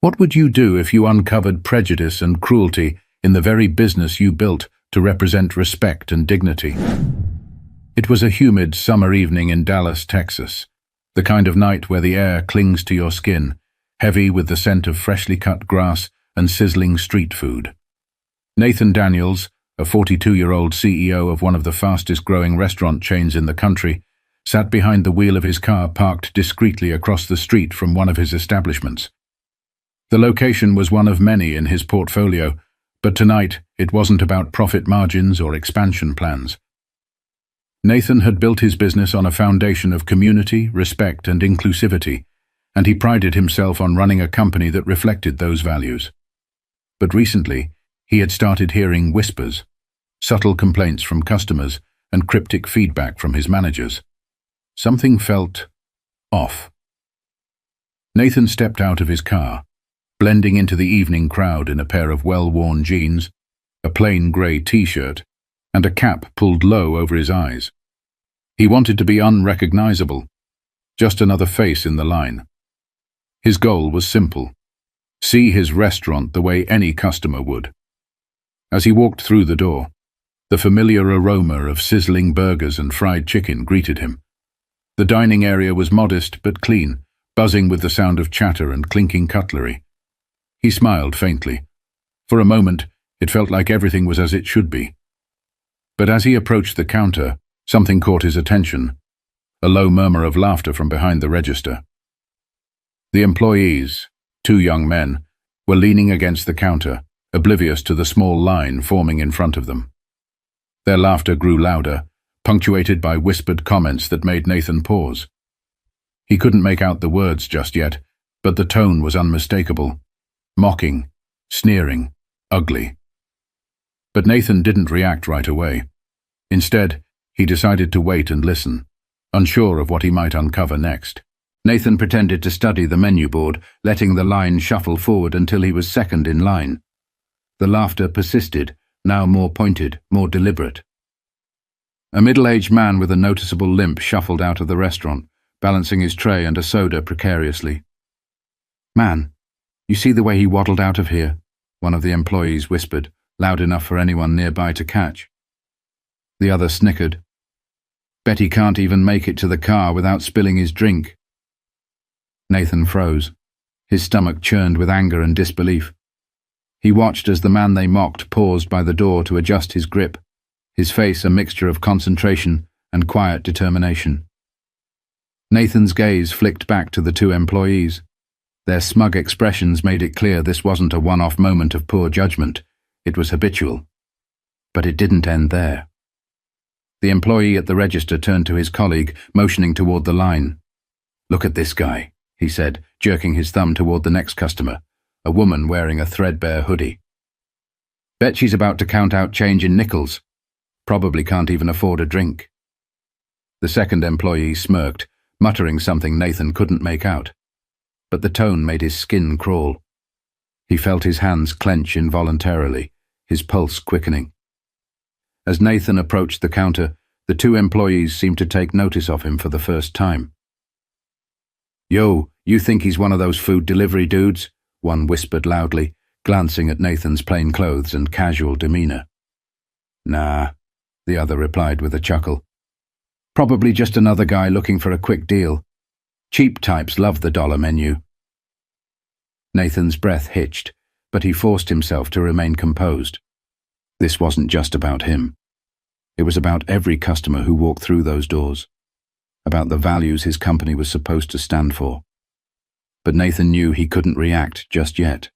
What would you do if you uncovered prejudice and cruelty in the very business you built to represent respect and dignity? It was a humid summer evening in Dallas, Texas, the kind of night where the air clings to your skin, heavy with the scent of freshly cut grass and sizzling street food. Nathan Daniels, a 42-year-old CEO of one of the fastest-growing restaurant chains in the country, sat behind the wheel of his car parked discreetly across the street from one of his establishments. The location was one of many in his portfolio, but tonight it wasn't about profit margins or expansion plans. Nathan had built his business on a foundation of community, respect, and inclusivity, and he prided himself on running a company that reflected those values. But recently, he had started hearing whispers, subtle complaints from customers, and cryptic feedback from his managers. Something felt off. Nathan stepped out of his car, blending into the evening crowd in a pair of well-worn jeans, a plain grey t-shirt, and a cap pulled low over his eyes. He wanted to be unrecognizable, just another face in the line. His goal was simple: see his restaurant the way any customer would. As he walked through the door, the familiar aroma of sizzling burgers and fried chicken greeted him. The dining area was modest but clean, buzzing with the sound of chatter and clinking cutlery. He smiled faintly. For a moment, it felt like everything was as it should be. But as he approached the counter, something caught his attention, a low murmur of laughter from behind the register. The employees, two young men, were leaning against the counter, oblivious to the small line forming in front of them. Their laughter grew louder, punctuated by whispered comments that made Nathan pause. He couldn't make out the words just yet, but the tone was unmistakable. Mocking, sneering, ugly. But Nathan didn't react right away. Instead, he decided to wait and listen, unsure of what he might uncover next. Nathan pretended to study the menu board, letting the line shuffle forward until he was second in line. The laughter persisted, now more pointed, more deliberate. A middle-aged man with a noticeable limp shuffled out of the restaurant, balancing his tray and a soda precariously. "Man, you see the way he waddled out of here?" one of the employees whispered, loud enough for anyone nearby to catch. The other snickered. "Bet he can't even make it to the car without spilling his drink." Nathan froze. His stomach churned with anger and disbelief. He watched as the man they mocked paused by the door to adjust his grip, his face a mixture of concentration and quiet determination. Nathan's gaze flicked back to the two employees. Their smug expressions made it clear this wasn't a one-off moment of poor judgment. It was habitual. But it didn't end there. The employee at the register turned to his colleague, motioning toward the line. "Look at this guy," he said, jerking his thumb toward the next customer, a woman wearing a threadbare hoodie. "Bet she's about to count out change in nickels. Probably can't even afford a drink." The second employee smirked, muttering something Nathan couldn't make out. But the tone made his skin crawl. He felt his hands clench involuntarily, his pulse quickening. As Nathan approached the counter, the two employees seemed to take notice of him for the first time. "Yo, you think he's one of those food delivery dudes?" one whispered loudly, glancing at Nathan's plain clothes and casual demeanor. "Nah," the other replied with a chuckle. "Probably just another guy looking for a quick deal. Cheap types love the dollar menu." Nathan's breath hitched, but he forced himself to remain composed. This wasn't just about him. It was about every customer who walked through those doors, about the values his company was supposed to stand for. But Nathan knew he couldn't react just yet.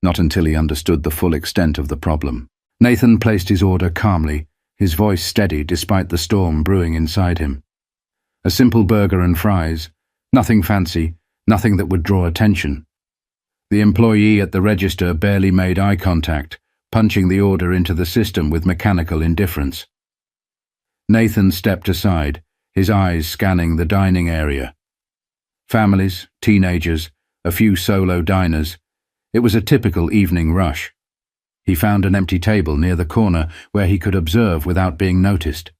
Not until he understood the full extent of the problem. Nathan placed his order calmly, his voice steady despite the storm brewing inside him. A simple burger and fries, nothing fancy, nothing that would draw attention. The employee at the register barely made eye contact, punching the order into the system with mechanical indifference. Nathan stepped aside, his eyes scanning the dining area. Families, teenagers, a few solo diners. It was a typical evening rush. He found an empty table near the corner where he could observe without being noticed.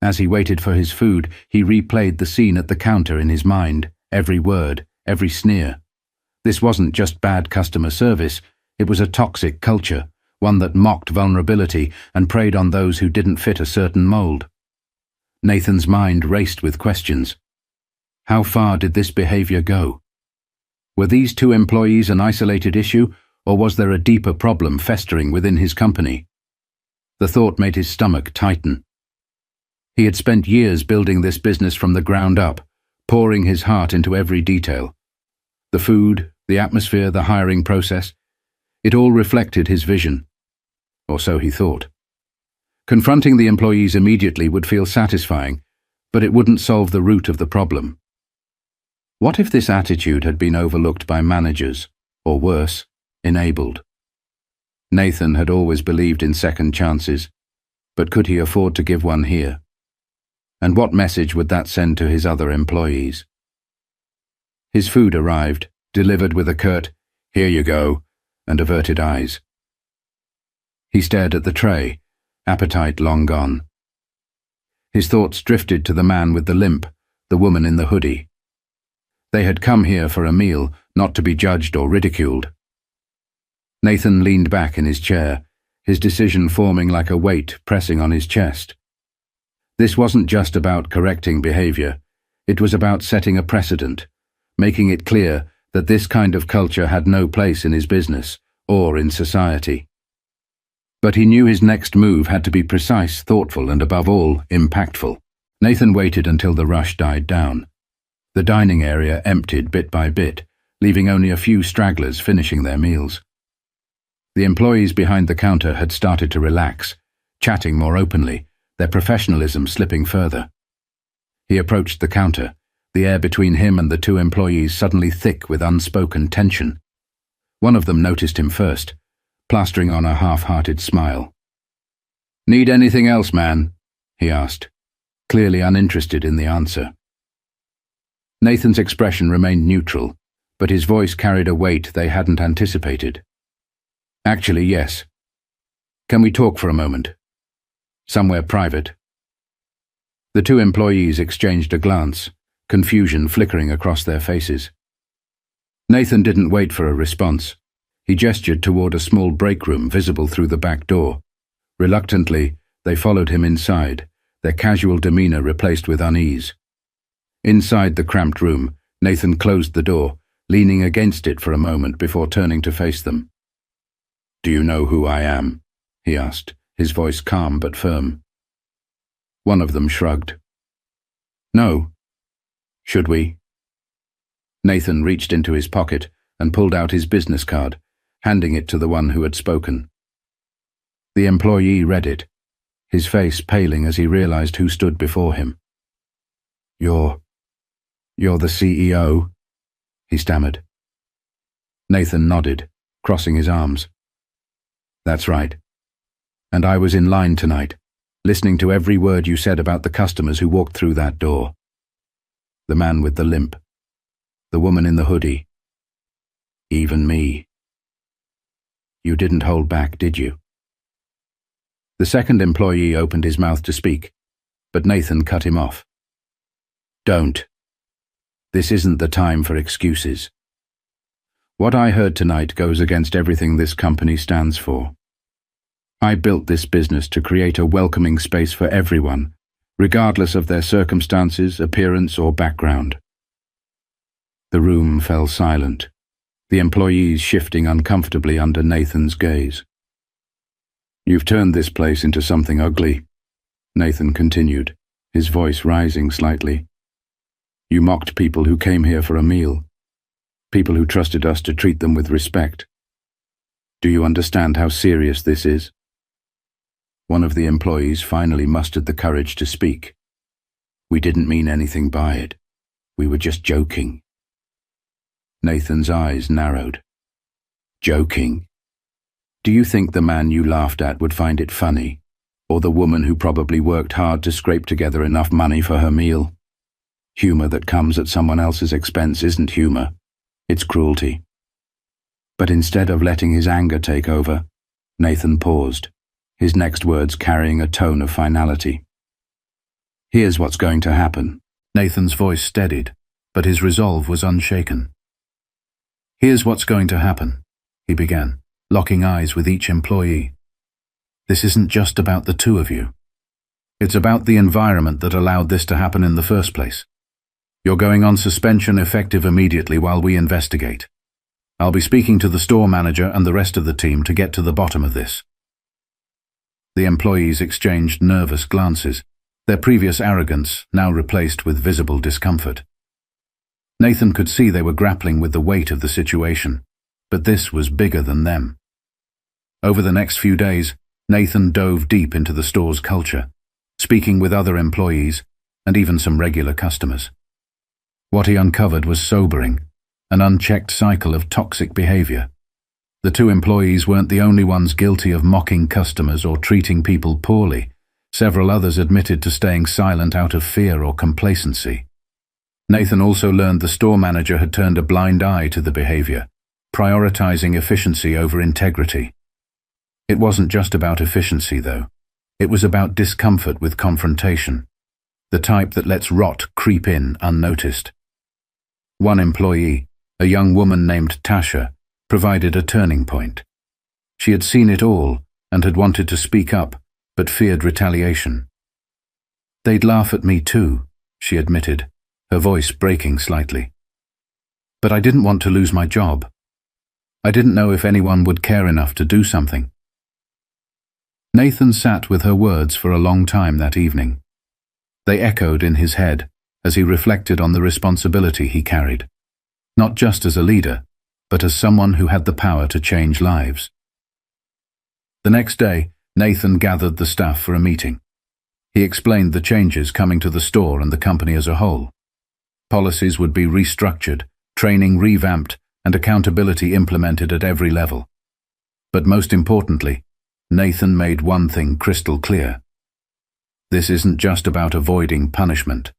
As he waited for his food, he replayed the scene at the counter in his mind, every word, every sneer. This wasn't just bad customer service, it was a toxic culture, one that mocked vulnerability and preyed on those who didn't fit a certain mold. Nathan's mind raced with questions. How far did this behavior go? Were these two employees an isolated issue, or was there a deeper problem festering within his company? The thought made his stomach tighten. He had spent years building this business from the ground up, pouring his heart into every detail. The food, the atmosphere, the hiring process, it all reflected his vision. Or so he thought. Confronting the employees immediately would feel satisfying, but it wouldn't solve the root of the problem. What if this attitude had been overlooked by managers, or worse, enabled? Nathan had always believed in second chances, but could he afford to give one here? And what message would that send to his other employees? His food arrived, delivered with a curt, "Here you go," and averted eyes. He stared at the tray, appetite long gone. His thoughts drifted to the man with the limp, the woman in the hoodie. They had come here for a meal, not to be judged or ridiculed. Nathan leaned back in his chair, his decision forming like a weight pressing on his chest. This wasn't just about correcting behavior, it was about setting a precedent, making it clear that this kind of culture had no place in his business or in society. But he knew his next move had to be precise, thoughtful, and above all, impactful. Nathan waited until the rush died down. The dining area emptied bit by bit, leaving only a few stragglers finishing their meals. The employees behind the counter had started to relax, chatting more openly, their professionalism slipping further. He approached the counter, the air between him and the two employees suddenly thick with unspoken tension. One of them noticed him first, plastering on a half-hearted smile. "Need anything else, man?" he asked, clearly uninterested in the answer. Nathan's expression remained neutral, but his voice carried a weight they hadn't anticipated. "Actually, yes. Can we talk for a moment? Somewhere private?" The two employees exchanged a glance, confusion flickering across their faces. Nathan didn't wait for a response. He gestured toward a small break room visible through the back door. Reluctantly, they followed him inside, their casual demeanor replaced with unease. Inside the cramped room, Nathan closed the door, leaning against it for a moment before turning to face them. "Do you know who I am?" he asked, his voice calm but firm. One of them shrugged. "No. Should we?" Nathan reached into his pocket and pulled out his business card, handing it to the one who had spoken. The employee read it, his face paling as he realized who stood before him. You're the CEO?" he stammered. Nathan nodded, crossing his arms. "That's right. And I was in line tonight, listening to every word you said about the customers who walked through that door. The man with the limp, the woman in the hoodie, even me. You didn't hold back, did you?" The second employee opened his mouth to speak, but Nathan cut him off. "Don't. This isn't the time for excuses. What I heard tonight goes against everything this company stands for. I built this business to create a welcoming space for everyone, regardless of their circumstances, appearance, or background." The room fell silent, the employees shifting uncomfortably under Nathan's gaze. "You've turned this place into something ugly," Nathan continued, his voice rising slightly. "You mocked people who came here for a meal, people who trusted us to treat them with respect. Do you understand how serious this is?" One of the employees finally mustered the courage to speak. "We didn't mean anything by it. We were just joking." Nathan's eyes narrowed. "Joking? Do you think the man you laughed at would find it funny? Or the woman who probably worked hard to scrape together enough money for her meal? Humor that comes at someone else's expense isn't humor. It's cruelty." But instead of letting his anger take over, Nathan paused, his next words carrying a tone of finality. "Here's what's going to happen." Nathan's voice steadied, but his resolve was unshaken. "Here's what's going to happen," he began, locking eyes with each employee. "This isn't just about the two of you. It's about the environment that allowed this to happen in the first place. You're going on suspension effective immediately while we investigate. I'll be speaking to the store manager and the rest of the team to get to the bottom of this." The employees exchanged nervous glances, their previous arrogance now replaced with visible discomfort. Nathan could see they were grappling with the weight of the situation, but this was bigger than them. Over the next few days, Nathan dove deep into the store's culture, speaking with other employees and even some regular customers. What he uncovered was sobering, an unchecked cycle of toxic behavior. The two employees weren't the only ones guilty of mocking customers or treating people poorly. Several others admitted to staying silent out of fear or complacency. Nathan also learned the store manager had turned a blind eye to the behavior, prioritizing efficiency over integrity. It wasn't just about efficiency, though. It was about discomfort with confrontation, the type that lets rot creep in unnoticed. One employee, a young woman named Tasha, provided a turning point. She had seen it all and had wanted to speak up, but feared retaliation. "They'd laugh at me too," she admitted, her voice breaking slightly. "But I didn't want to lose my job. I didn't know if anyone would care enough to do something." Nathan sat with her words for a long time that evening. They echoed in his head as he reflected on the responsibility he carried, not just as a leader, but as someone who had the power to change lives. The next day, Nathan gathered the staff for a meeting. He explained the changes coming to the store and the company as a whole. Policies would be restructured, training revamped, and accountability implemented at every level. But most importantly, Nathan made one thing crystal clear. This isn't just about avoiding punishment.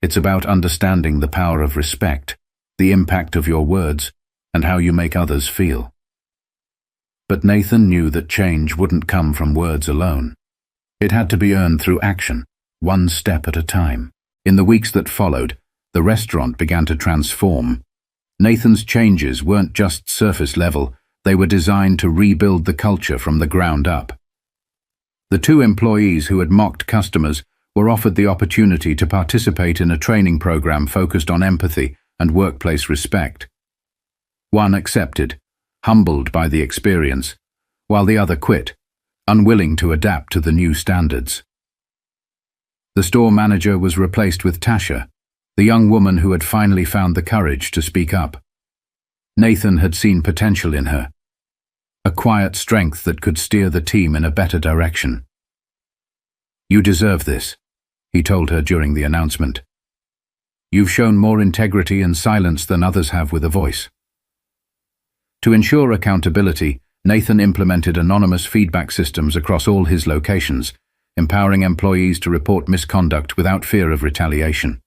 It's about understanding the power of respect, the impact of your words, and how you make others feel. But Nathan knew that change wouldn't come from words alone. It had to be earned through action, one step at a time. In the weeks that followed, the restaurant began to transform. Nathan's changes weren't just surface level, they were designed to rebuild the culture from the ground up. The two employees who had mocked customers were offered the opportunity to participate in a training program focused on empathy and workplace respect. One accepted, humbled by the experience, while the other quit, unwilling to adapt to the new standards. The store manager was replaced with Tasha, the young woman who had finally found the courage to speak up. Nathan had seen potential in her, a quiet strength that could steer the team in a better direction. "You deserve this," he told her during the announcement. "You've shown more integrity and silence than others have with a voice." To ensure accountability, Nathan implemented anonymous feedback systems across all his locations, empowering employees to report misconduct without fear of retaliation.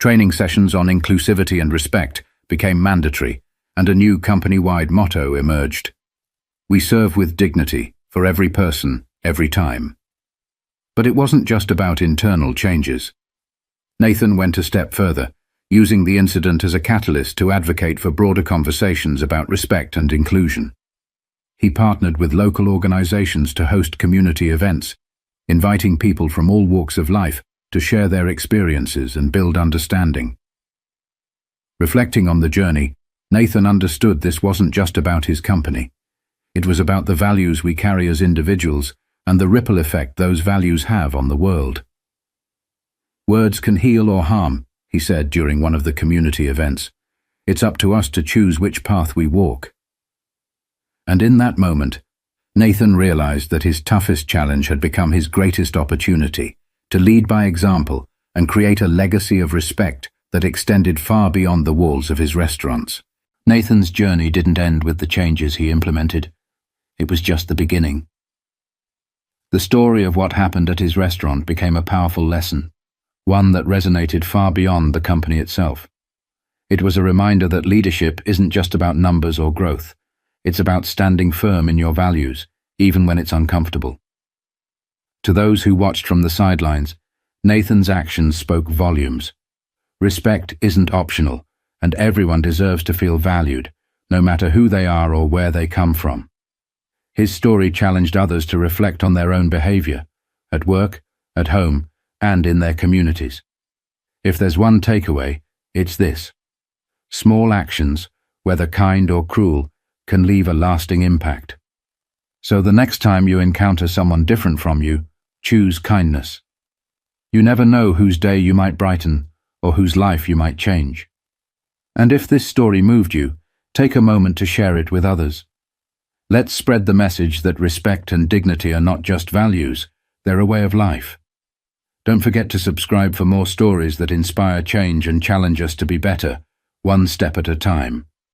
Training sessions on inclusivity and respect became mandatory, and a new company-wide motto emerged: "We serve with dignity, for every person, every time." But it wasn't just about internal changes. Nathan went a step further, using the incident as a catalyst to advocate for broader conversations about respect and inclusion. He partnered with local organizations to host community events, inviting people from all walks of life to share their experiences and build understanding. Reflecting on the journey, Nathan understood this wasn't just about his company. It was about the values we carry as individuals and the ripple effect those values have on the world. "Words can heal or harm," he said during one of the community events. "It's up to us to choose which path we walk." And in that moment, Nathan realized that his toughest challenge had become his greatest opportunity to lead by example and create a legacy of respect that extended far beyond the walls of his restaurants. Nathan's journey didn't end with the changes he implemented. It was just the beginning. The story of what happened at his restaurant became a powerful lesson, one that resonated far beyond the company itself. It was a reminder that leadership isn't just about numbers or growth. It's about standing firm in your values, even when it's uncomfortable. To those who watched from the sidelines, Nathan's actions spoke volumes. Respect isn't optional, and everyone deserves to feel valued, no matter who they are or where they come from. His story challenged others to reflect on their own behavior, at work, at home, and in their communities. If there's one takeaway, it's this: small actions, whether kind or cruel, can leave a lasting impact. So the next time you encounter someone different from you, choose kindness. You never know whose day you might brighten or whose life you might change. And if this story moved you, take a moment to share it with others. Let's spread the message that respect and dignity are not just values, they're a way of life. Don't forget to subscribe for more stories that inspire change and challenge us to be better, one step at a time.